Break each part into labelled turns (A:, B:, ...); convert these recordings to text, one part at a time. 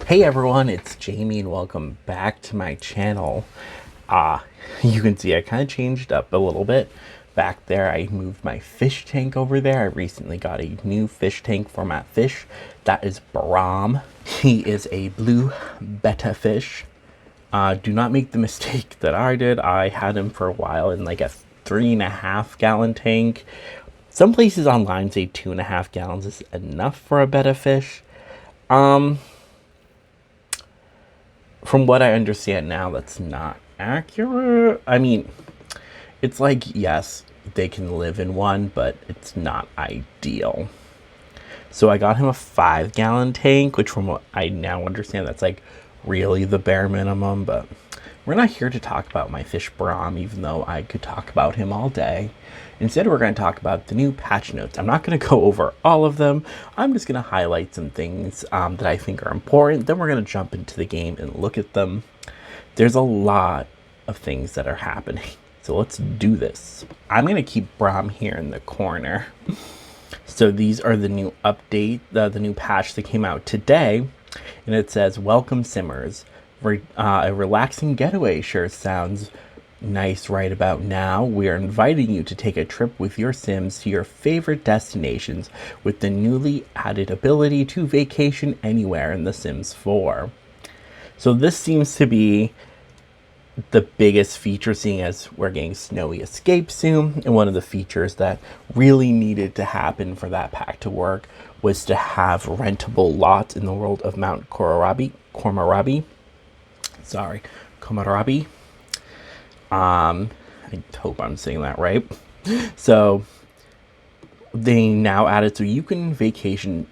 A: Hey everyone, it's Jamie and welcome back to my channel. You can see I kind of changed up a little bit. Back there, I moved my fish tank over there. I recently got a new fish tank format fish. That is Brahm. He is a blue betta fish. Do not make the mistake that I did. I had him for a while in like a 3.5 gallon tank. Some places online say 2.5 gallons is enough for a betta fish. From what I understand now, that's not accurate. I mean, it's like, yes, they can live in one, but it's not ideal. So I got him a 5 gallon tank, which from what I now understand, that's like really the bare minimum, but we're not here to talk about my fish Brahm, even though I could talk about him all day. Instead, we're going to talk about the new patch notes. I'm not going to go over all of them. I'm just going to highlight some things that I think are important. Then we're going to jump into the game and look at them. There's a lot of things that are happening. So let's do this. I'm going to keep Brahm here in the corner. So these are the new update, the new patch that came out today. And it says, welcome Simmers. A relaxing getaway sure sounds nice right about now. We are inviting you to take a trip with your Sims to your favorite destinations with the newly added ability to vacation anywhere in The Sims 4. So this seems to be the biggest feature, seeing as we're getting snowy escape soon, and one of the features that really needed to happen for that pack to work was to have rentable lots in the world of Mount Komorabi. I hope I'm saying that right. So they now added so you can vacation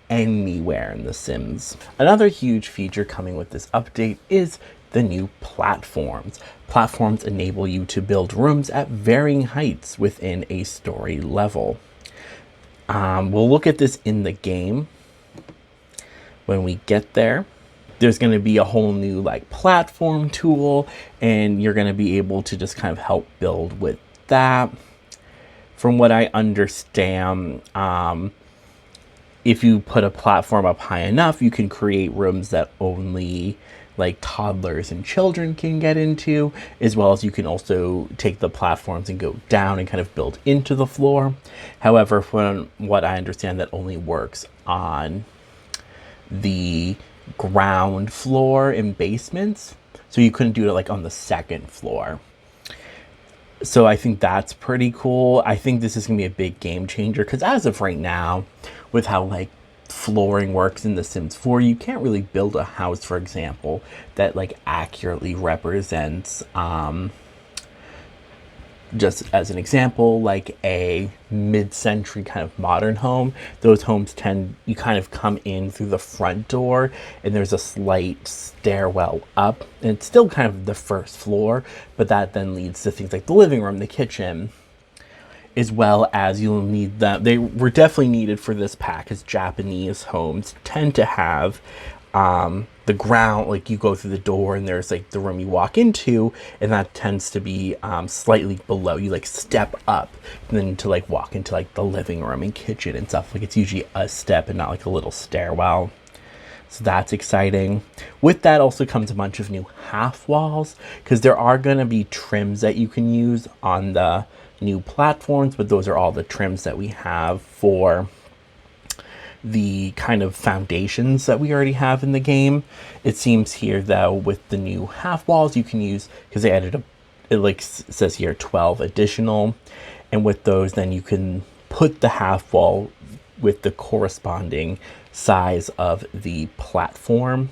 A: anywhere in The Sims. Another huge feature coming with this update is the new platforms. Platforms enable you to build rooms at varying heights within a story level. We'll look at this in the game when we get there. There's going to be a whole new like platform tool, and you're going to be able to just kind of help build with that. From what I understand, if you put a platform up high enough, you can create rooms that only like toddlers and children can get into, as well as you can also take the platforms and go down and kind of build into the floor. However, from what I understand, that only works on the ground floor and basements, so you couldn't do it like on the second floor. So I think that's pretty cool. I think this is gonna be a big game changer, because as of right now, with how like flooring works in The Sims 4, you can't really build a house, for example, that like accurately represents just as an example, like a mid-century kind of modern home. Those homes you kind of come in through the front door, and there's a slight stairwell up, and it's still kind of the first floor, but that then leads to things like the living room, the kitchen, as well as you'll need them. They were definitely needed for this pack, as Japanese homes tend to have the ground, like you go through the door and there's like the room you walk into, and that tends to be slightly below. You like step up and then to like walk into like the living room and kitchen and stuff. Like it's usually a step and not like a little stairwell. So that's exciting. With that also comes a bunch of new half walls, because there are going to be trims that you can use on the new platforms, but those are all the trims that we have for the kind of foundations that we already have in the game. It seems here though, with the new half walls, you can use, because they added it like says here 12 additional, and with those then you can put the half wall with the corresponding size of the platform,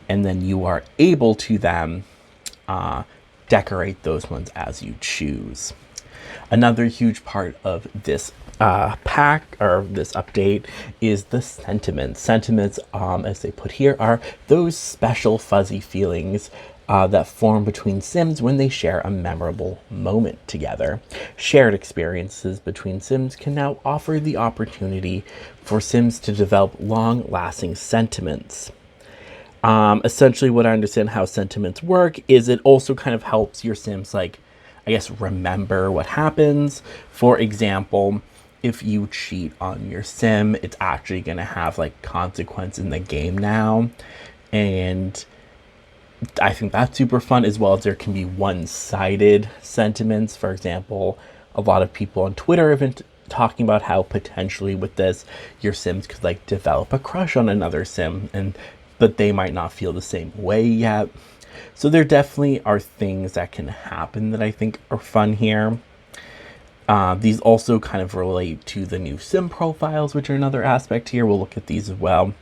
A: and then you are able to then decorate those ones as you choose. Another huge part of this pack, or this update, is the sentiments. Sentiments, as they put here, are those special fuzzy feelings that form between Sims when they share a memorable moment together. Shared experiences between Sims can now offer the opportunity for Sims to develop long-lasting sentiments. Essentially, what I understand how sentiments work is it also kind of helps your Sims, like, I guess, remember what happens. For example, if you cheat on your sim, it's actually going to have like consequence in the game now. And I think that's super fun, as well as there can be one-sided sentiments. For example, a lot of people on Twitter have been talking about how potentially with this, your Sims could like develop a crush on another Sim, but they might not feel the same way yet. So there definitely are things that can happen that I think are fun here. These also kind of relate to the new Sim profiles, which are another aspect here. We'll look at these as well.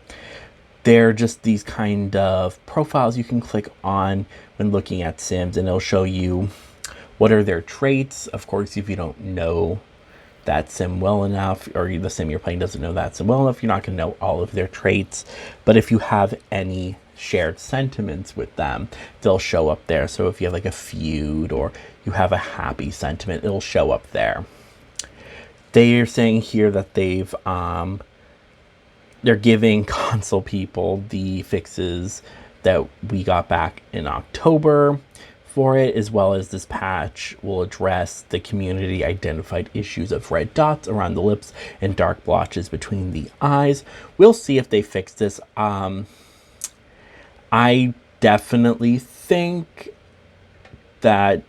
A: They're just these kind of profiles you can click on when looking at Sims, and it'll show you what are their traits. Of course, if you don't know that Sim well enough, or the Sim you're playing doesn't know that Sim well enough, you're not going to know all of their traits. But if you have any shared sentiments with them, they'll show up there. So if you have like a feud or you have a happy sentiment, it'll show up there. They are saying here that they're giving console people the fixes that we got back in October for it, as well as this patch will address the community identified issues of red dots around the lips and dark blotches between the eyes. We'll see if they fix this. I definitely think that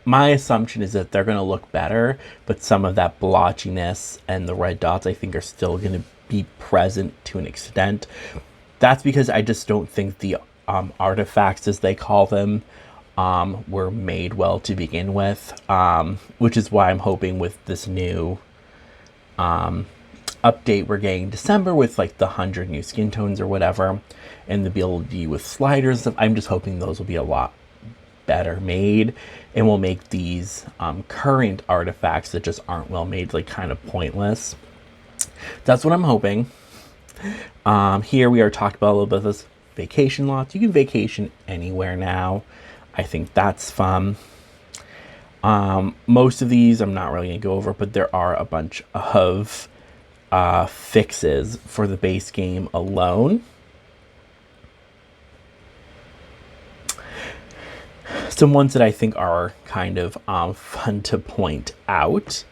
A: my assumption is that they're going to look better, but some of that blotchiness and the red dots I think are still going to be present to an extent. That's because I just don't think the artifacts, as they call them, were made well to begin with, which is why I'm hoping with this new update we're getting in December with like the 100 new skin tones or whatever, and the ability with sliders, I'm just hoping those will be a lot better made and will make these current artifacts that just aren't well made like kind of pointless. That's what I'm hoping. Here we are talking about a little bit of this vacation lots. You can vacation anywhere now. I think that's fun. Most of these I'm not really going to go over, but there are a bunch of fixes for the base game alone. Some ones that I think are kind of fun to point out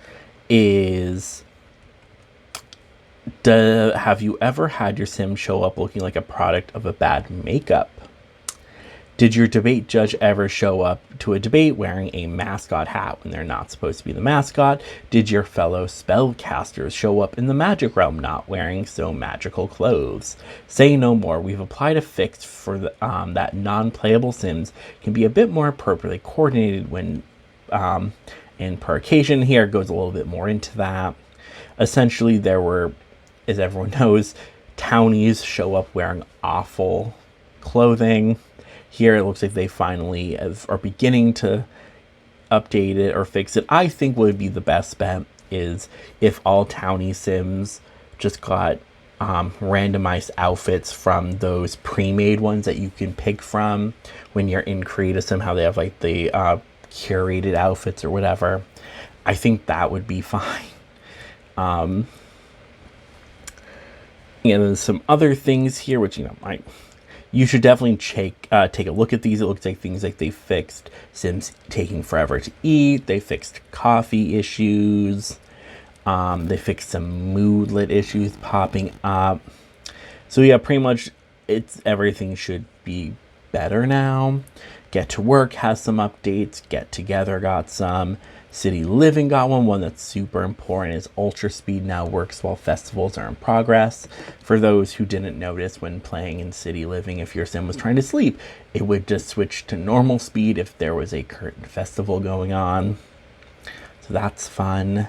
A: is, have you ever had your Sim show up looking like a product of a bad makeup? Did your debate judge ever show up to a debate wearing a mascot hat when they're not supposed to be the mascot? Did your fellow spellcasters show up in the magic realm not wearing so magical clothes? Say no more. We've applied a fix for that non-playable Sims can be a bit more appropriately coordinated when and per occasion. Here it goes a little bit more into that. Essentially, there were, as everyone knows, townies show up wearing awful clothing. Here it looks like they finally are beginning to update it or fix it. I think what would be the best bet is if all townie Sims just got randomized outfits from those pre-made ones that you can pick from when you're in Create a Sim, how they have like the curated outfits or whatever. I think that would be fine. And then some other things here, which, you should definitely take a look at these. It looks like things like they fixed Sims taking forever to eat. They fixed coffee issues. They fixed some moodlet issues popping up. So yeah, pretty much everything should be better now. Get to Work has some updates. Get Together got some. City Living got one that's super important is Ultra Speed now works while festivals are in progress. For those who didn't notice when playing in City Living, if your Sim was trying to sleep, it would just switch to normal speed if there was a current festival going on. So that's fun.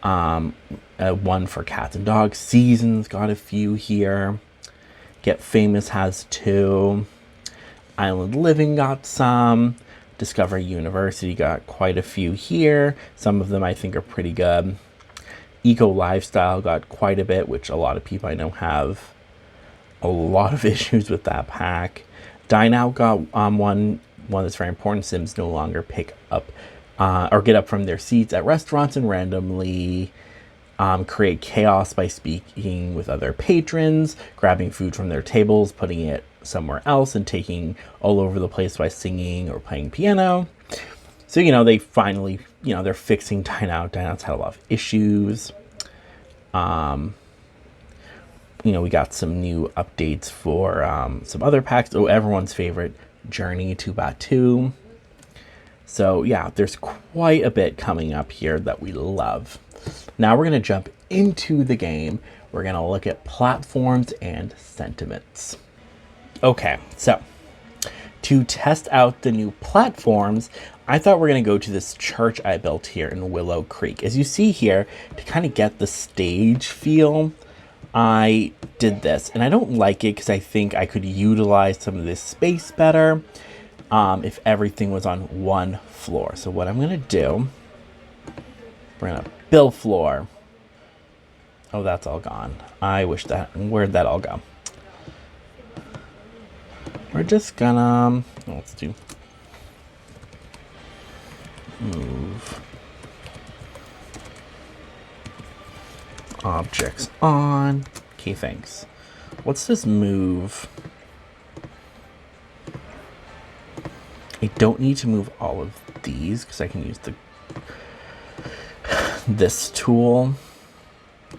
A: One for Cats and Dogs. Seasons got a few here. Get Famous has 2. Island Living got some. Discovery University got quite a few here. Some of them I think are pretty good. Eco Lifestyle got quite a bit, which a lot of people I know have a lot of issues with that pack. Dine Out got one that's very important. Sims no longer pick up or get up from their seats at restaurants and randomly create chaos by speaking with other patrons, grabbing food from their tables, putting it somewhere else, and taking all over the place by singing or playing piano. So, they finally, they're fixing Dine Out. Dine Out's had a lot of issues. we got some new updates for some other packs. Oh, everyone's favorite, Journey to Batu. So yeah, there's quite a bit coming up here that we love. Now we're going to jump into the game. We're going to look at platforms and sentiments. Okay, so to test out the new platforms, I thought we're going to go to this church I built here in Willow Creek. As you see here, to kind of get the stage feel, I did this. And I don't like it because I think I could utilize some of this space better if everything was on one floor. So what I'm going to do, we're going to build floor. Oh, that's all gone. I wish that, where'd that all go? We're just gonna, let's do move objects on. Okay, thanks. Let's just move. I don't need to move all of these because I can use this tool.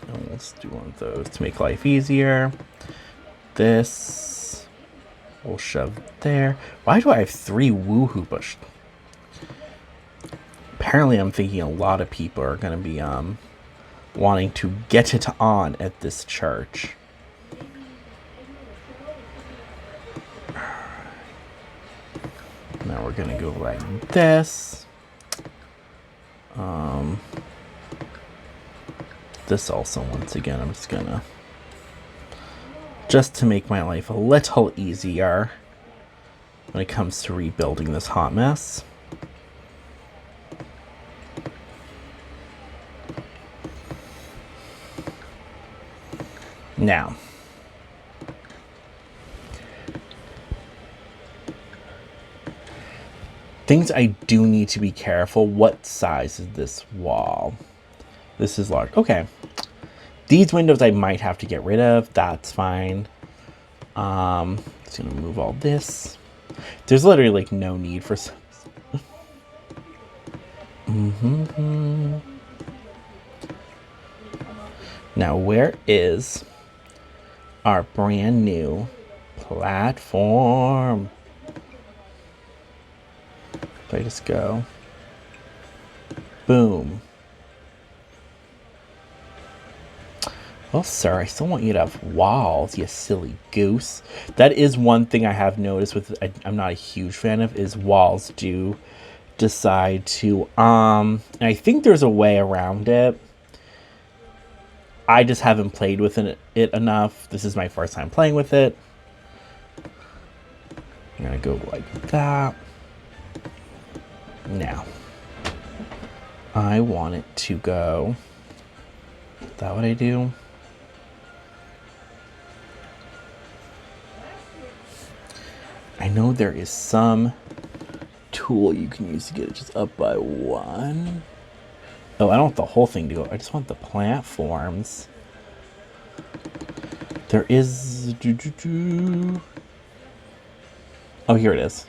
A: And let's do one of those to make life easier. This we'll shove there. Why do I have 3 woohoo bush? Apparently I'm thinking a lot of people are going to be wanting to get it on at this church. Now we're going to go like this. This also, once again, I'm just going to, just to make my life a little easier when it comes to rebuilding this hot mess. Now, things I do need to be careful. What size is this wall? This is large. Okay. These windows I might have to get rid of. That's fine. Just gonna move all this. There's literally like no need for some. Now, where is our brand new platform? If I just go, boom. Well, sir, I still want you to have walls, you silly goose. That is one thing I have noticed with, I'm not a huge fan of, is walls do decide to, and I think there's a way around it. I just haven't played with it enough. This is my first time playing with it. I'm gonna go like that. Now, I want it to go, is that what I do? I know there is some tool you can use to get it just up by 1. Oh, I don't want the whole thing to go. I just want the platforms. There is... Oh, here it is.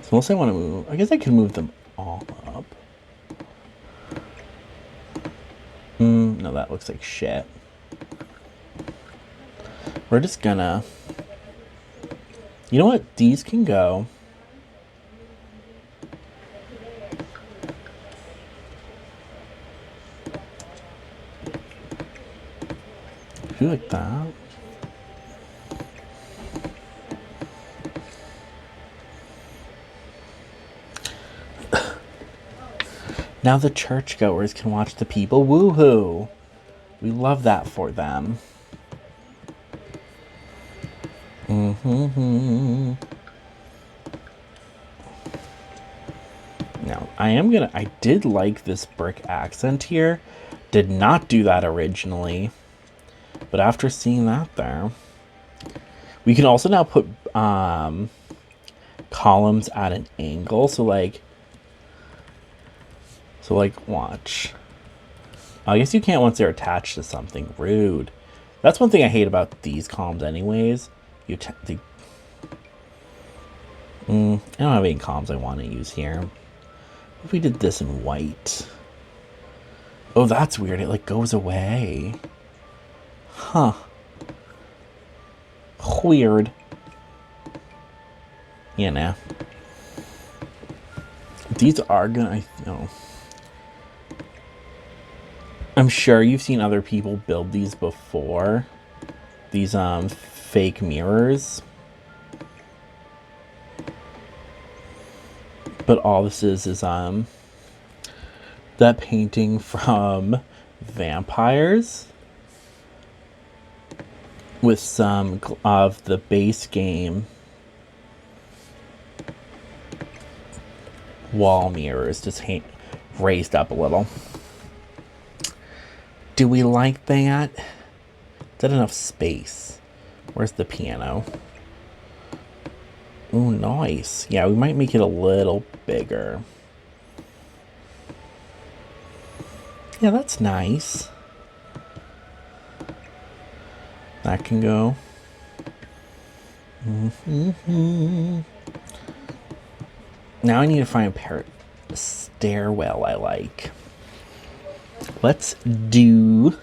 A: So unless I want to move... I guess I can move them all up. No, that looks like shit. We're just gonna... You know what? These can go. Do like that. Now the churchgoers can watch the people woohoo. We love that for them. Now, I did like this brick accent here. Did not do that originally. But after seeing that there, we can also now put columns at an angle. So like, watch. I guess you can't once they're attached to something. Rude. That's one thing I hate about these columns anyways. I don't have any columns I want to use here. What if we did this in white? Oh, that's weird. It like goes away. Huh. Weird. You know. These are gonna, know. I'm sure you've seen other people build these before. These fake mirrors. But all this is that painting from Vampires with some of the base game wall mirrors just raised up a little. Do we like that? Is that enough space? Where's the piano? Ooh, nice. Yeah, we might make it a little bigger. Yeah, that's nice. That can go. Now I need to find a stairwell I like. Let's do...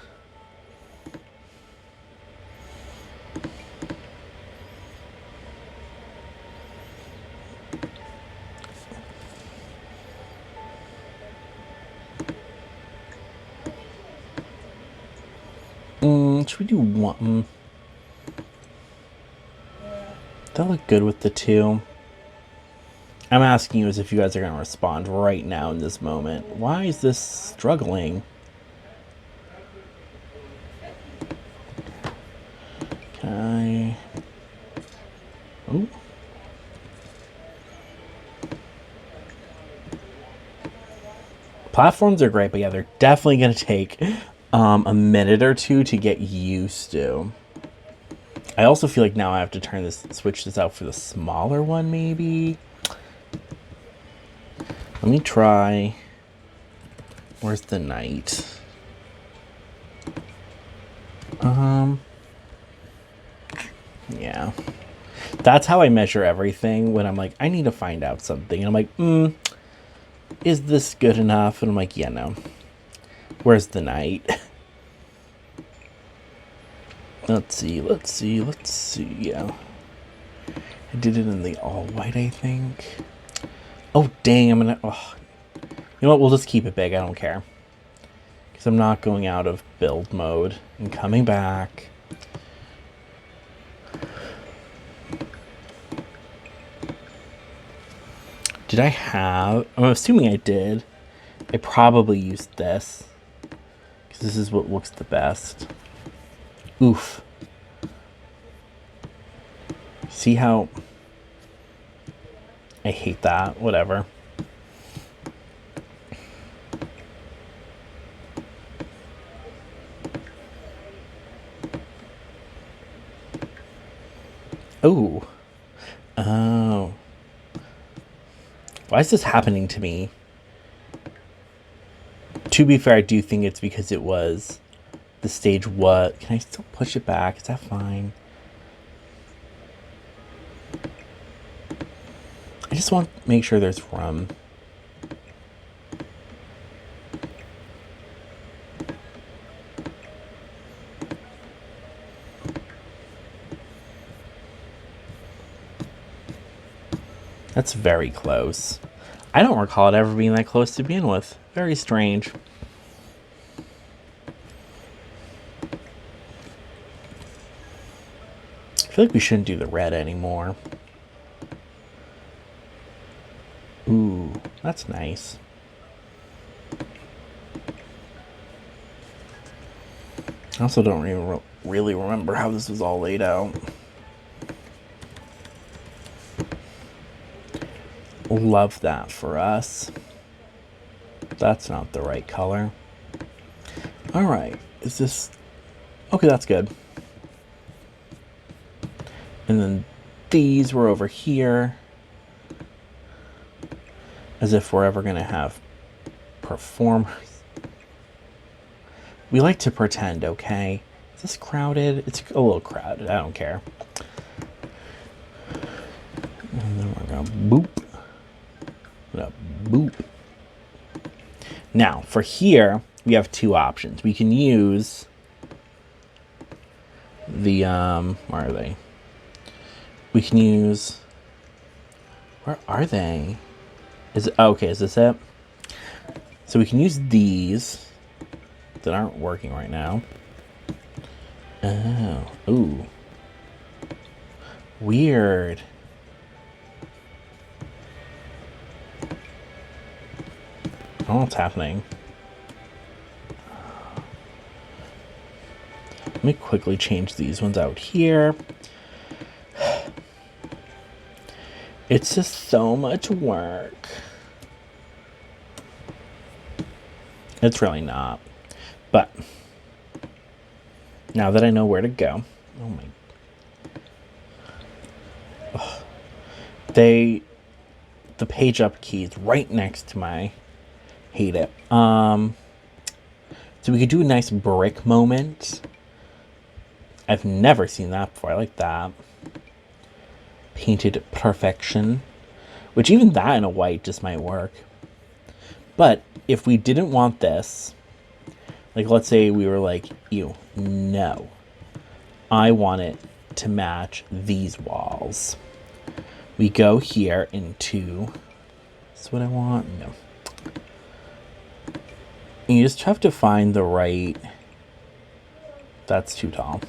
A: should we do one? That look good with the two. I'm asking you as if you guys are going to respond right now in this moment. Why is this struggling? Okay. Ooh. Platforms are great, but yeah, they're definitely going to take a minute or two to get used to. I also feel like now I have to switch this out for the smaller one, maybe. Let me try. Where's the knight? Yeah. That's how I measure everything when I'm like, I need to find out something. And I'm like, is this good enough? And I'm like, yeah, no. Where's the knight? Let's see. Yeah. I did it in the all white, I think. Oh, dang. I'm gonna... Oh. You know what? We'll just keep it big. I don't care. Because I'm not going out of build mode and coming back. Did I have... I'm assuming I did. I probably used this. Because this is what looks the best. Oof. See how... I hate that. Whatever. Ooh. Oh. Why is this happening to me? To be fair, I do think it's because it was... The stage what? Can I still push it back? Is that fine? I just want to make sure there's room. That's very close. I don't recall it ever being that close to begin with. Very strange. I feel like we shouldn't do the red anymore. Ooh, that's nice. I also don't even really remember how this was all laid out. Love that for us. That's not the right color. All right, is this... Okay, that's good. And then these were over here. As if we're ever going to have performers. We like to pretend, okay? Is this crowded? It's a little crowded. I don't care. And then we're going to Boop. Now, for here, we have two options. We can use the, where are they? We can use, where are they? Is it, okay, is this it? So we can use these that aren't working right now. Oh, ooh. Weird. I don't know what's happening. Let me quickly change these ones out here. It's just so much work. It's really not. But now that I know where to go. Oh my. Ugh. The page up key is right next to my, hate it. So we could do a nice brick moment. I've never seen that before. I like that. Painted perfection, which even that in a white just might work. But if we didn't want this, like let's say we were like, ew, no, I want it to match these walls. We go here into, is what I want? No. And you just have to find the right, that's too tall.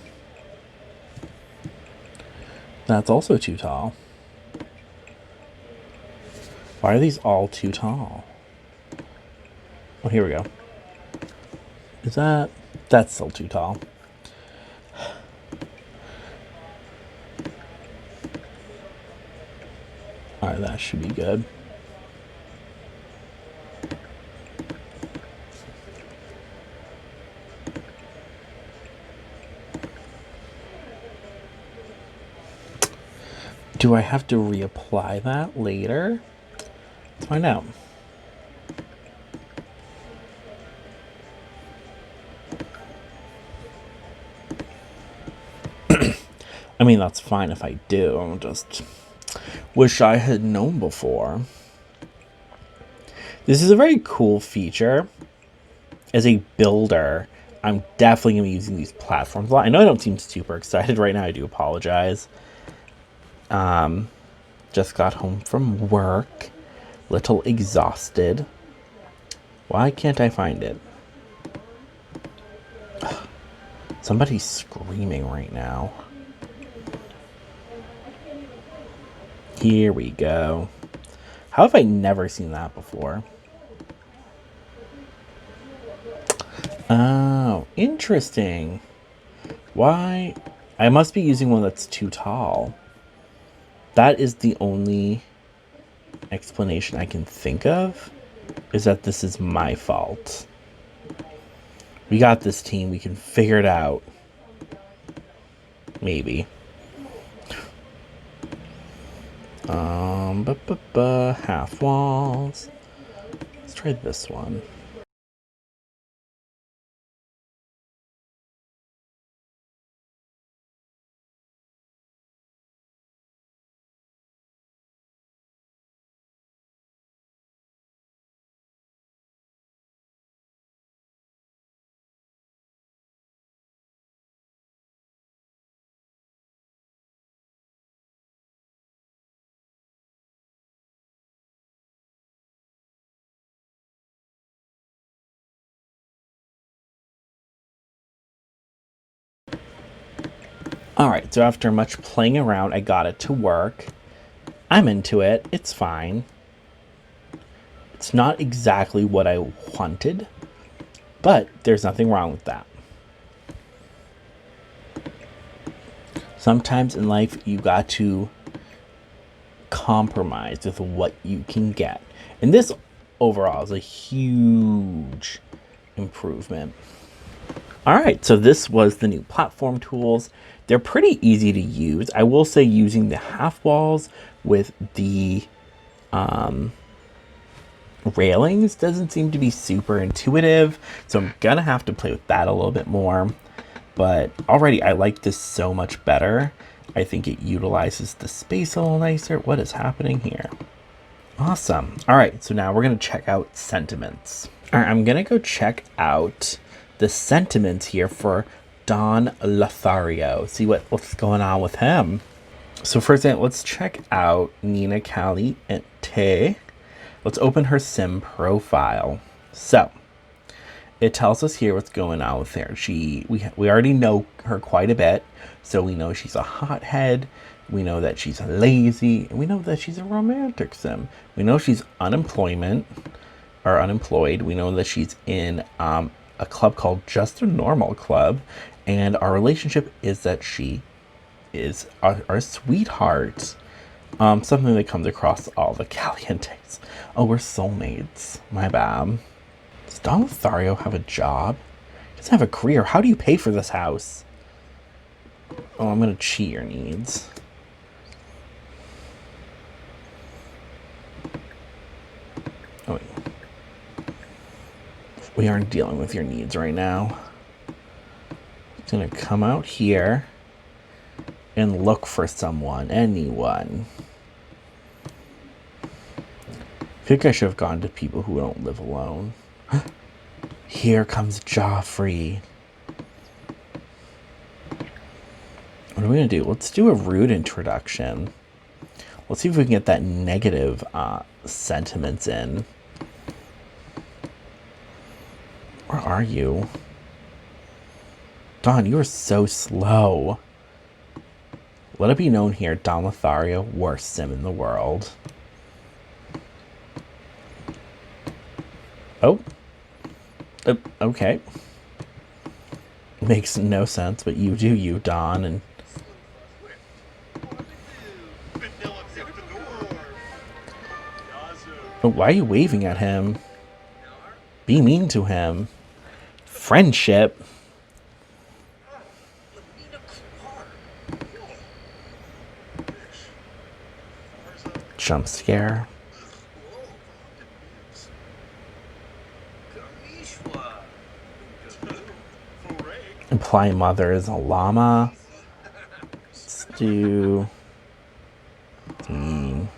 A: That's also too tall. Why are these all too tall? Oh, here we go. Is that... That's still too tall. Alright, that should be good. Do I have to reapply that later? Let's find out. I mean, that's fine if I do. I just wish I had known before. This is a very cool feature. As a builder, I'm definitely going to be using these platforms a lot. I know I don't seem super excited right now. I do apologize. Just got home from work. Little exhausted. Why can't I find it? Somebody's screaming right now. Here we go. How have I never seen that before? Oh, interesting. Why? I must be using one that's too tall. That is the only explanation I can think of, is that this is my fault. We got this, team. We can figure it out. Maybe. Half walls. Let's try this one. Alright, so after much playing around, I got it to work. I'm into it. It's fine. It's not exactly what I wanted, but there's nothing wrong with that. Sometimes in life, you got to compromise with what you can get. And this overall is a huge improvement. All right, so this was the new platform tools. They're pretty easy to use. I will say using the half walls with the railings doesn't seem to be super intuitive. So I'm gonna have to play with that a little bit more. But already I like this so much better. I think it utilizes the space a little nicer. What is happening here? Awesome. All right, so now we're going to check out sentiments. All right, I'm going to go check out the sentiments here for Don Lothario. See what's going on with him. So first, let's check out Nina Caliente. Let's open her sim profile. So it tells us here what's going on with her. We already know her quite a bit, so we know she's a hothead. We know that she's lazy, and we know that she's a romantic sim. We know she's unemployed. We know that she's in a club called Just a Normal Club, and our relationship is that she is our sweetheart. Something that comes across all the Calientes. Oh, we're soulmates. My bad. Does Don Lothario have a job? He doesn't have a career. How do you pay for this house? Oh, I'm gonna cheat your needs. Oh, wait. We aren't dealing with your needs right now. It's gonna come out here and look for anyone. I think I should have gone to people who don't live alone. Here comes Joffrey. What are we gonna do? Let's do a rude introduction. Let's see if we can get that negative sentiments in. Where are you? Don, you are so slow. Let it be known here, Don Lothario, worst sim in the world. Oh. Okay. Makes no sense, but you do you, Don, and... Oh, why are you waving at him? Be mean to him. Friendship. Jump scare. Imply mother is a llama. Let's do... mean.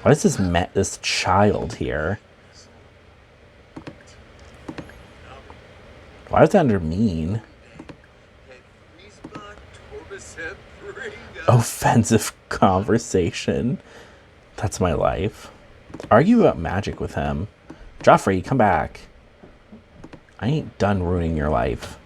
A: Why is this child here? Why is that under mean? Offensive conversation. That's my life. Argue about magic with him. Joffrey, come back. I ain't done ruining your life.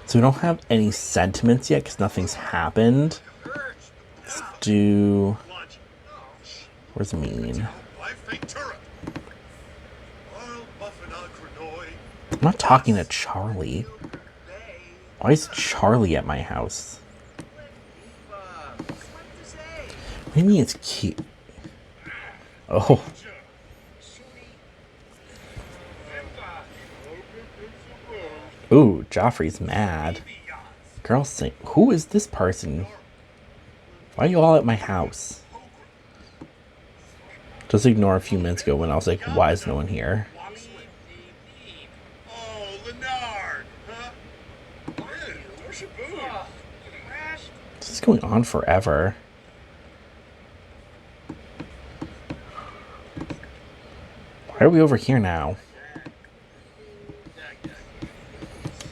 A: So we don't have any sentiments yet because nothing's happened. Let's do... Where's mean? I'm not talking to Charlie. Why is Charlie at my house? What do you mean it's cute? Oh. Ooh, Joffrey's mad. Girl sing. Who is this person? Why are you all at my house? Just ignore a few minutes ago when I was like, why is no one here? This is going on forever. Why are we over here now?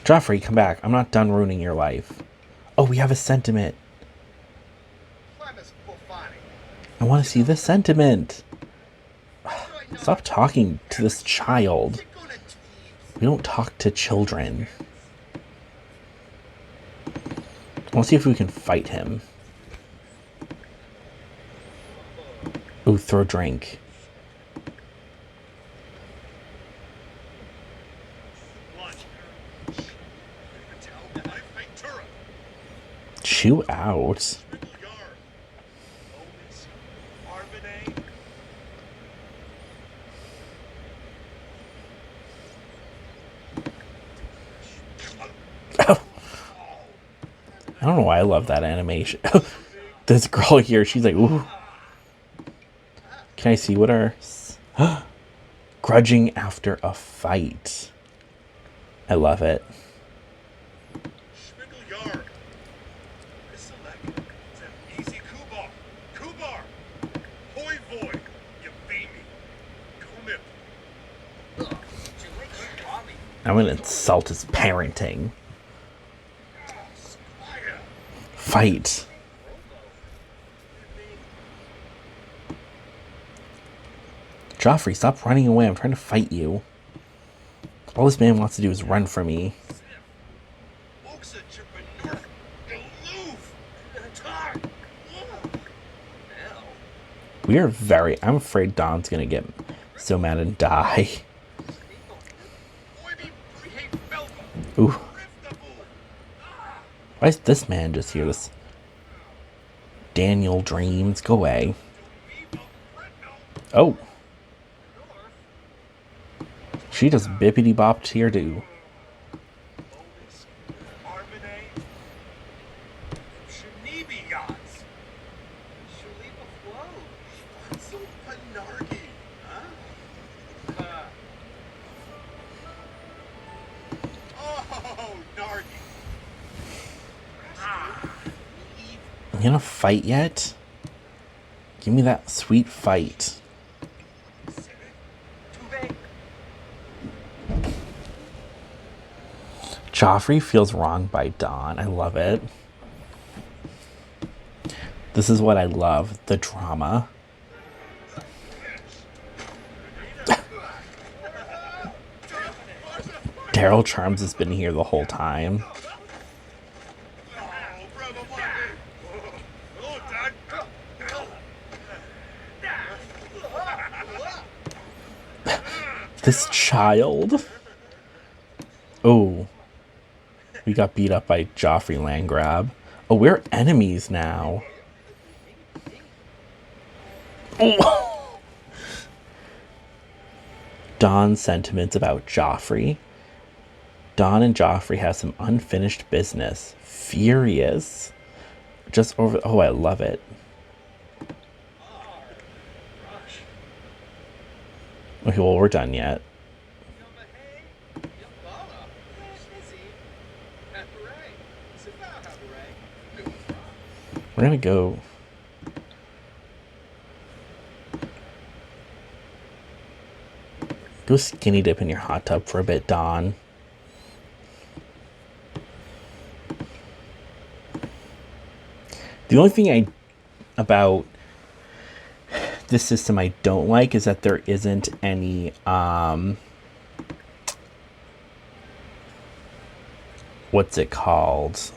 A: Joffrey, come back. I'm not done ruining your life. Oh, we have a sentiment. I want to see the sentiment. Stop talking to this child. We don't talk to children. We'll see if we can fight him. Ooh, throw a drink. Chew out. I don't know why I love that animation. This girl here, she's like, ooh. Can I see what our... Grudging after a fight. I love it. I'm gonna insult his parenting. Fight. Joffrey, stop running away. I'm trying to fight you. All this man wants to do is run from me. We are very... I'm afraid Don's gonna get so mad and die. Ooh. Why is this man just here? This Daniel Dreams. Go away. Oh. She just bippity bopped here too. You gonna fight yet? Give me that sweet fight. Joffrey feels wronged by Don. I love it. This is what I love, the drama. Daryl Charms has been here the whole time. This child. Oh. We got beat up by Joffrey Landgrab. Oh, we're enemies now. Oh. Don's sentiments about Joffrey. Don and Joffrey have some unfinished business. Furious. Just over... Oh, I love it. Okay, well, we're done yet. We're gonna go... Go skinny dip in your hot tub for a bit, Don. The only thing about this system I don't like is that there isn't any what's it called?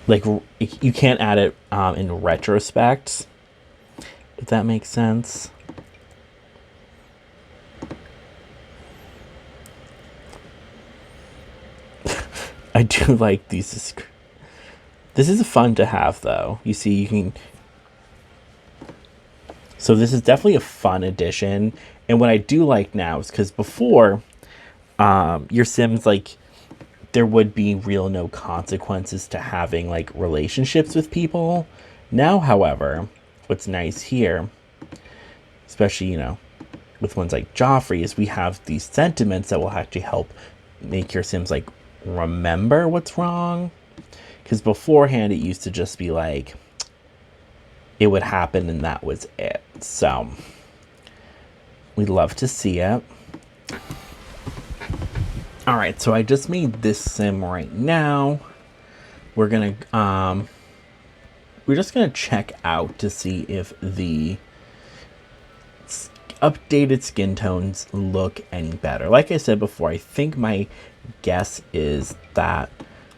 A: Like, you can't add it in retrospect, if that makes sense. I do like these. This is fun to have, though. You see, you can... So this is definitely a fun addition. And what I do like now is because before, your Sims, like, there would be real no consequences to having, like, relationships with people. Now, however, what's nice here, especially, you know, with ones like Joffrey, is we have these sentiments that will actually help make your Sims, like, remember what's wrong. Because beforehand, it used to just be like, it would happen and that was it. So, we'd love to see it. Alright, so I just made this sim right now. We're gonna, we're just gonna check out to see if the updated skin tones look any better. Like I said before, I think my guess is that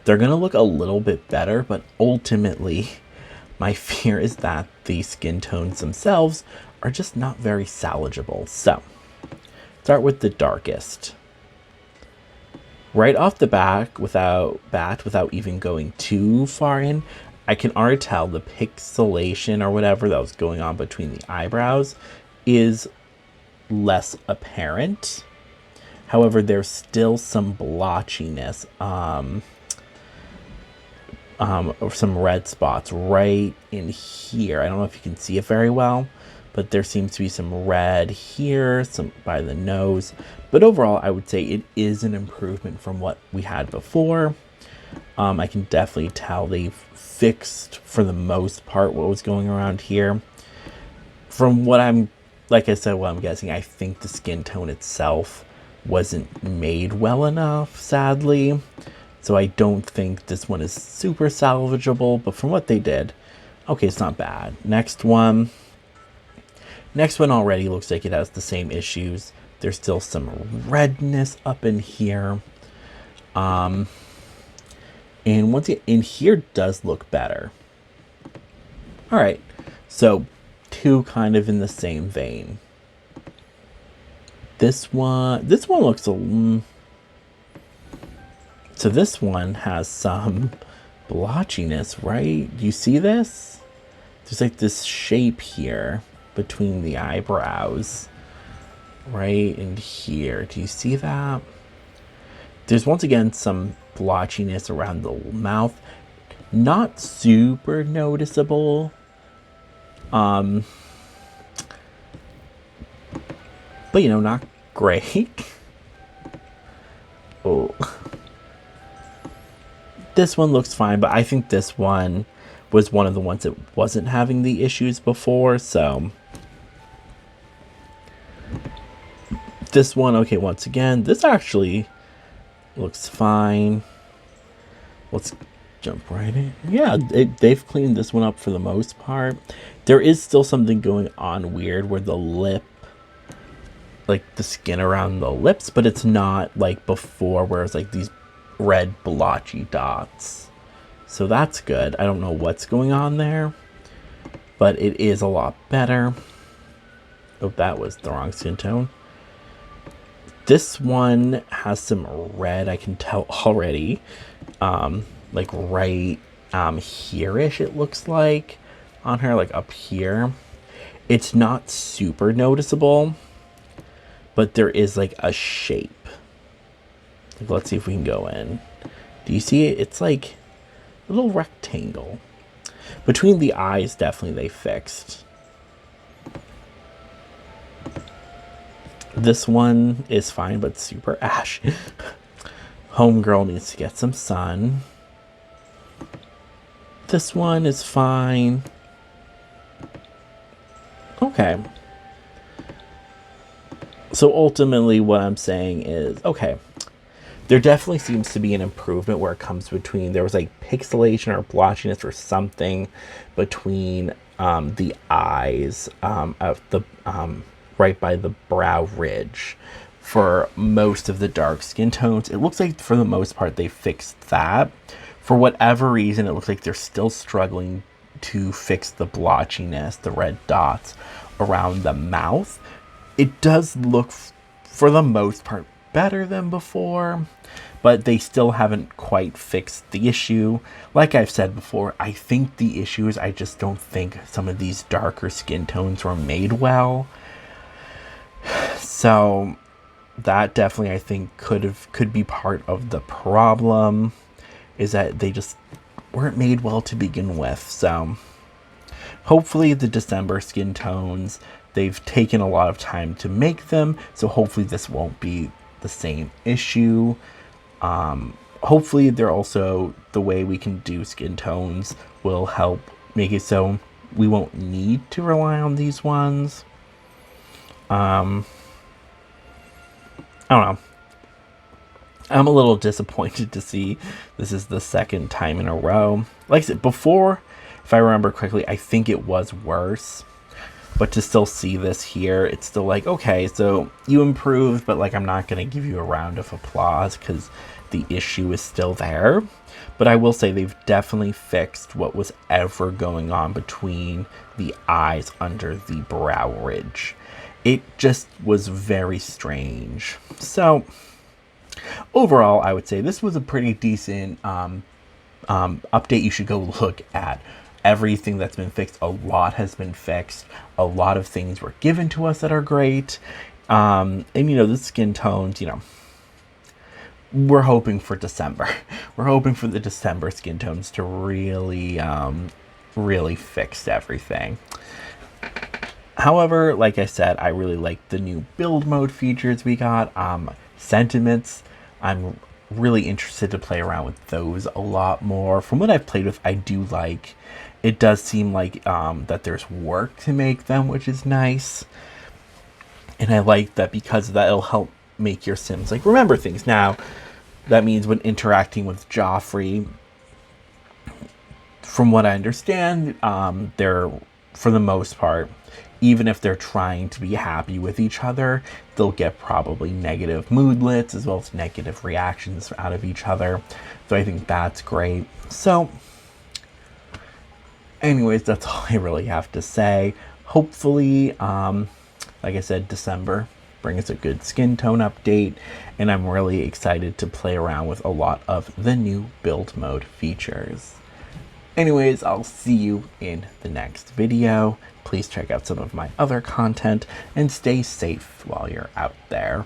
A: they're going to look a little bit better, but ultimately my fear is that the skin tones themselves are just not very salvageable. So, start with the darkest. Right off the bat, without even going too far in, I can already tell the pixelation or whatever that was going on between the eyebrows is less apparent. However, there's still some blotchiness, or some red spots right in here. I don't know if you can see it very well, but there seems to be some red here, some by the nose. But overall, I would say it is an improvement from what we had before. I can definitely tell they've fixed, for the most part, what was going around here. From what like I said, what I'm guessing, I think the skin tone itself wasn't made well enough, sadly. So I don't think this one is super salvageable, but from what they did, okay, it's not bad. Next one already looks like it has the same issues. There's still some redness up in here. And once again, in here does look better. All right, so two kind of in the same vein. This one looks a... So this one has some blotchiness, right? Do you see this? There's like this shape here between the eyebrows, right in here. Do you see that? There's once again some blotchiness around the mouth. Not super noticeable. But you know, not great. Oh. This one looks fine, but I think this one was one of the ones that wasn't having the issues before, so this one, okay, once again, this actually looks fine. Let's jump right in. Yeah, they've cleaned this one up for the most part. There is still something going on weird where the lip, like the skin around the lips, but it's not like before where it's like these red blotchy dots. So that's good. I don't know what's going on there, but it is a lot better. Oh, that was the wrong skin tone. This one has some red, I can tell already. Like right here-ish, it looks like on her, like up here. It's not super noticeable, but there is like a shape. Like, let's see if we can go in. Do you see it? It's like a little rectangle. Between the eyes, definitely they fixed. This one is fine, but super ash. Homegirl needs to get some sun. This one is fine. Okay. So ultimately what I'm saying is, okay, there definitely seems to be an improvement where it comes between, there was like pixelation or blotchiness or something between the eyes of the right by the brow ridge for most of the dark skin tones. It looks like for the most part they fixed that. For whatever reason, it looks like they're still struggling to fix the blotchiness, the red dots around the mouth. It does look, for the most part, better than before, but they still haven't quite fixed the issue. Like I've said before, I think the issue is I just don't think some of these darker skin tones were made well. So that definitely, I think, could be part of the problem, is that they just weren't made well to begin with. So hopefully the December skin tones, they've taken a lot of time to make them, so hopefully this won't be the same issue. Hopefully they're also, the way we can do skin tones will help make it so we won't need to rely on these ones. I don't know. I'm a little disappointed to see this is the second time in a row. Like I said before, if I remember correctly, I think it was worse. But to still see this here, it's still like, okay, so you improved, but like I'm not going to give you a round of applause because the issue is still there. But I will say they've definitely fixed what was ever going on between the eyes under the brow ridge. It just was very strange. So overall, I would say this was a pretty decent update. You should go look at everything that's been fixed. A lot has been fixed. A lot of things were given to us that are great. And you know, the skin tones, you know, we're hoping for December. We're hoping for the December skin tones to really, really fix everything. However, like I said, I really like the new build mode features we got. Sentiments, I'm really interested to play around with those a lot more. From what I've played with, I do like. It does seem like that there's work to make them, which is nice. And I like that because of that, it'll help make your Sims like remember things. Now, that means when interacting with Joffrey, from what I understand, they're, for the most part, even if they're trying to be happy with each other, they'll get probably negative moodlets as well as negative reactions out of each other. So I think that's great. So, anyways, that's all I really have to say. Hopefully, like I said, December brings a good skin tone update, and I'm really excited to play around with a lot of the new build mode features. Anyways, I'll see you in the next video. Please check out some of my other content and stay safe while you're out there.